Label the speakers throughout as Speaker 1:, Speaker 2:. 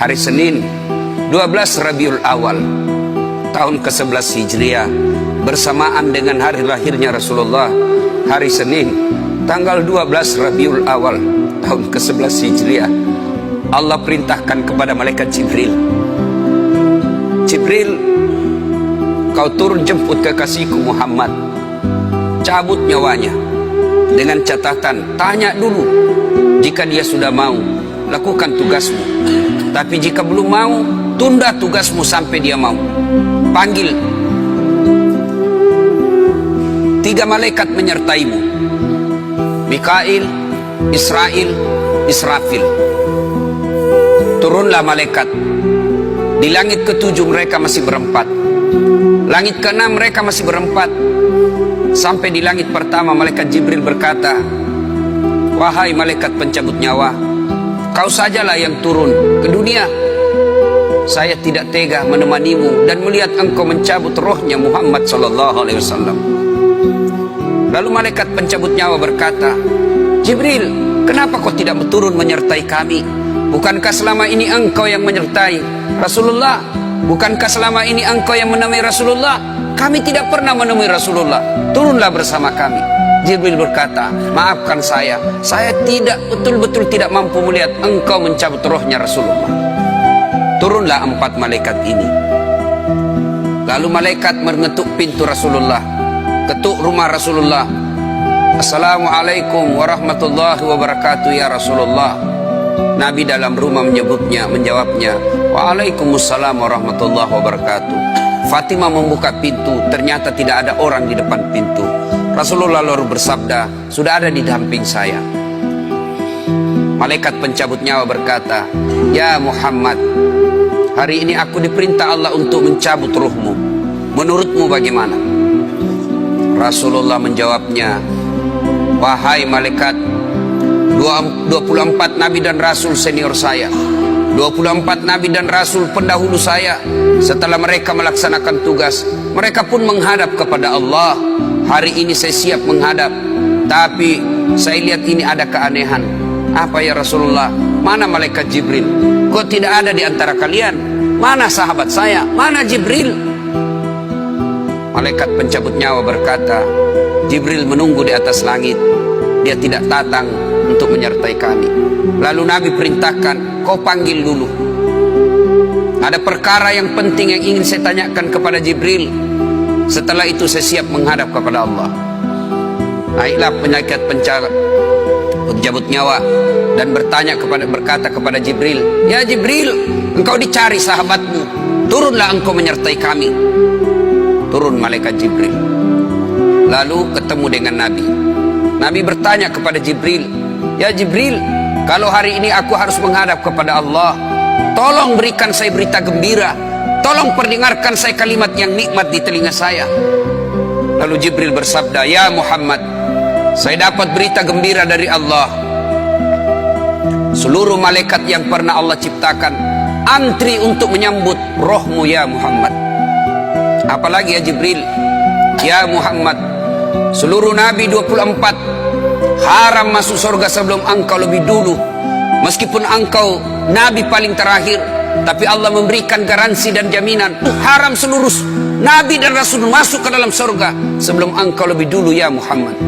Speaker 1: hari Senin 12 Rabiul Awal tahun ke-11 Hijriah, bersamaan dengan hari lahirnya Rasulullah, hari Senin tanggal 12 Rabiul Awal tahun ke-11 Hijriah, Allah perintahkan kepada malaikat Jibril, Jibril, kau turun jemput kekasihku Muhammad, cabut nyawanya, dengan catatan tanya dulu, jika dia sudah mau lakukan tugasmu, tapi jika belum mau tunda tugasmu sampai dia mau. Panggil 3 malaikat menyertaimu, Mikail, Israel, Israfil. Turunlah malaikat. Di langit ke-7 mereka masih berempat, langit ke-6 mereka masih berempat. Sampai di langit pertama malaikat Jibril berkata, wahai malaikat pencabut nyawa, kau sajalah yang turun ke dunia. Saya tidak tega menemanimu dan melihat engkau mencabut rohnya Muhammad SAW. Lalu malaikat pencabut nyawa berkata, Jibril, kenapa kau tidak turun menyertai kami? Bukankah selama ini engkau yang menyertai Rasulullah? Bukankah selama ini engkau yang menemui Rasulullah? Kami tidak pernah menemui Rasulullah. Turunlah bersama kami. Jibril berkata, maafkan saya tidak betul-betul tidak mampu melihat engkau mencabut rohnya Rasulullah. Turunlah 4 malaikat ini. Lalu malaikat mengetuk pintu Rasulullah, ketuk rumah Rasulullah. Assalamualaikum warahmatullahi wabarakatuh ya Rasulullah. Nabi dalam rumah menjawabnya, waalaikumsalam warahmatullahi wabarakatuh. Fatimah membuka pintu, ternyata tidak ada orang di depan pintu. Rasulullah lalu bersabda, sudah ada di samping saya. Malaikat pencabut nyawa berkata, ya Muhammad, hari ini aku diperintah Allah untuk mencabut ruhmu. Menurutmu bagaimana? Rasulullah menjawabnya, wahai malaikat, 24 nabi dan rasul senior saya, 24 nabi dan rasul pendahulu saya, setelah mereka melaksanakan tugas, mereka pun menghadap kepada Allah. Hari ini saya siap menghadap, tapi saya lihat ini ada keanehan. Apa ya Rasulullah? Mana malaikat Jibril? Kok tidak ada di antara kalian? Mana sahabat saya? Mana Jibril? Malaikat pencabut nyawa berkata, Jibril menunggu di atas langit. Dia tidak datang untuk menyertai kami. Lalu Nabi perintahkan, kau panggil dulu. Ada perkara yang penting yang ingin saya tanyakan kepada Jibril. Setelah itu saya siap menghadap kepada Allah. Baiklah malaikat pencabut nyawa dan berkata kepada Jibril, ya Jibril, engkau dicari sahabatmu, turunlah engkau menyertai kami. Turun malaikat Jibril, lalu ketemu dengan Nabi. Nabi bertanya kepada Jibril, ya Jibril, kalau hari ini aku harus menghadap kepada Allah, tolong berikan saya berita gembira, tolong perdengarkan saya kalimat yang nikmat di telinga saya. Lalu Jibril bersabda, ya Muhammad, saya dapat berita gembira dari Allah. Seluruh malaikat yang pernah Allah ciptakan antri untuk menyambut rohmu ya Muhammad. Apalagi ya Jibril, ya Muhammad, seluruh nabi 24 haram masuk surga sebelum engkau lebih dulu. Meskipun engkau nabi paling terakhir, tapi Allah memberikan garansi dan jaminan, haram seluruh nabi dan rasul masuk ke dalam surga sebelum engkau lebih dulu ya Muhammad.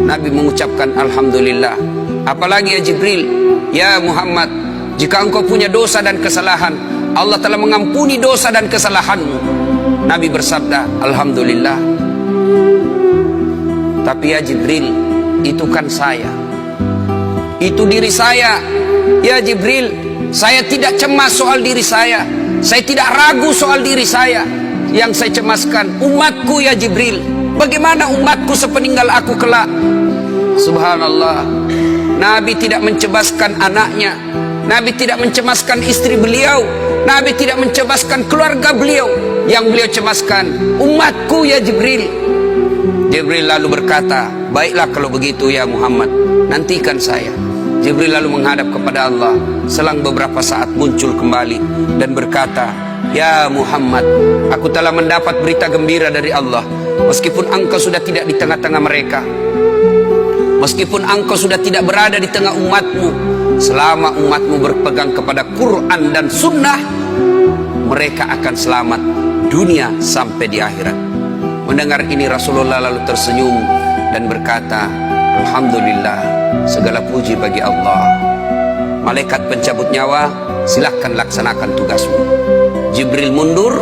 Speaker 1: Nabi mengucapkan alhamdulillah. Apalagi ya Jibril, ya Muhammad, jika engkau punya dosa dan kesalahan, Allah telah mengampuni dosa dan kesalahanmu. Nabi bersabda alhamdulillah. Tapi ya Jibril, itu kan saya, itu diri saya. Ya Jibril, saya tidak cemas soal diri saya tidak ragu soal diri saya. Yang saya cemaskan umatku ya Jibril. Bagaimana umatku sepeninggal aku kelak? Subhanallah, Nabi tidak mencemaskan anaknya, Nabi tidak mencemaskan istri beliau, Nabi tidak mencemaskan keluarga beliau. Yang beliau cemaskan umatku ya Jibril. Jibril lalu berkata, baiklah kalau begitu ya Muhammad, nantikan saya. Jibril lalu menghadap kepada Allah. Selang beberapa saat muncul kembali dan berkata, ya Muhammad, aku telah mendapat berita gembira dari Allah. Meskipun engkau sudah tidak di tengah-tengah mereka, meskipun engkau sudah tidak berada di tengah umatmu, selama umatmu berpegang kepada Quran dan Sunnah, mereka akan selamat dunia sampai di akhirat. Mendengar ini Rasulullah lalu tersenyum dan berkata, Alhamdulillah, segala puji bagi Allah. Malaikat pencabut nyawa, silahkan laksanakan tugasmu. Jibril mundur,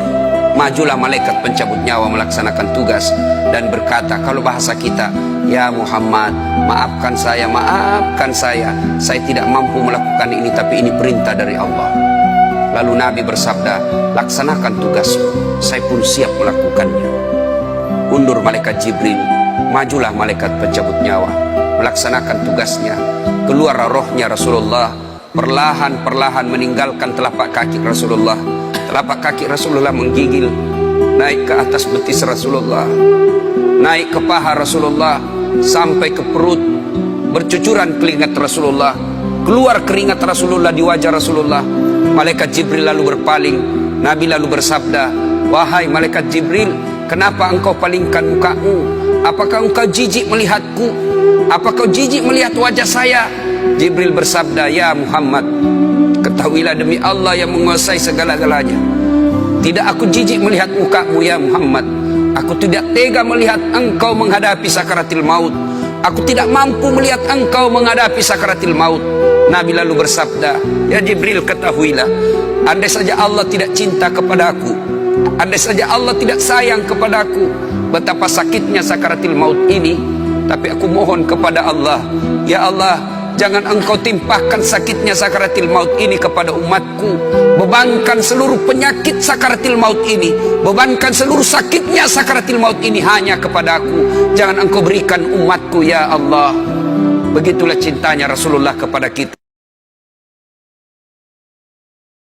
Speaker 1: majulah malaikat pencabut nyawa melaksanakan tugas dan berkata, kalau bahasa kita, ya Muhammad, maafkan saya, saya tidak mampu melakukan ini, tapi ini perintah dari Allah. Lalu Nabi bersabda, laksanakan tugasmu, saya pun siap melakukannya. Mundur malaikat Jibril, majulah malaikat pencabut nyawa melaksanakan tugasnya. Keluar rohnya Rasulullah, perlahan-perlahan meninggalkan telapak kaki Rasulullah. Telapak kaki Rasulullah menggigil naik ke atas betis Rasulullah, naik ke paha Rasulullah, sampai ke perut. Bercucuran keringat Rasulullah, keluar keringat Rasulullah di wajah Rasulullah. Malaikat Jibril lalu berpaling. Nabi lalu bersabda, wahai malaikat Jibril, kenapa engkau palingkan mukamu? Apakah engkau jijik melihatku? Apakah kau jijik melihat wajah saya? Jibril bersabda, ya Muhammad, ketahuilah demi Allah yang menguasai segala-galanya, tidak aku jijik melihat mukamu ya Muhammad. Aku tidak tega melihat engkau menghadapi sakaratil maut. Aku tidak mampu melihat engkau menghadapi sakaratil maut. Nabi lalu bersabda, ya Jibril, ketahuilah, andai saja Allah tidak cinta kepadaku, andai saja Allah tidak sayang kepadaku, betapa sakitnya sakaratil maut ini. Tapi aku mohon kepada Allah, ya Allah, jangan engkau timpahkan sakitnya sakaratil maut ini kepada umatku. Bebankan seluruh penyakit sakaratil maut ini, bebankan seluruh sakitnya sakaratil maut ini hanya kepada aku. Jangan engkau berikan umatku ya Allah. Begitulah cintanya Rasulullah kepada kita.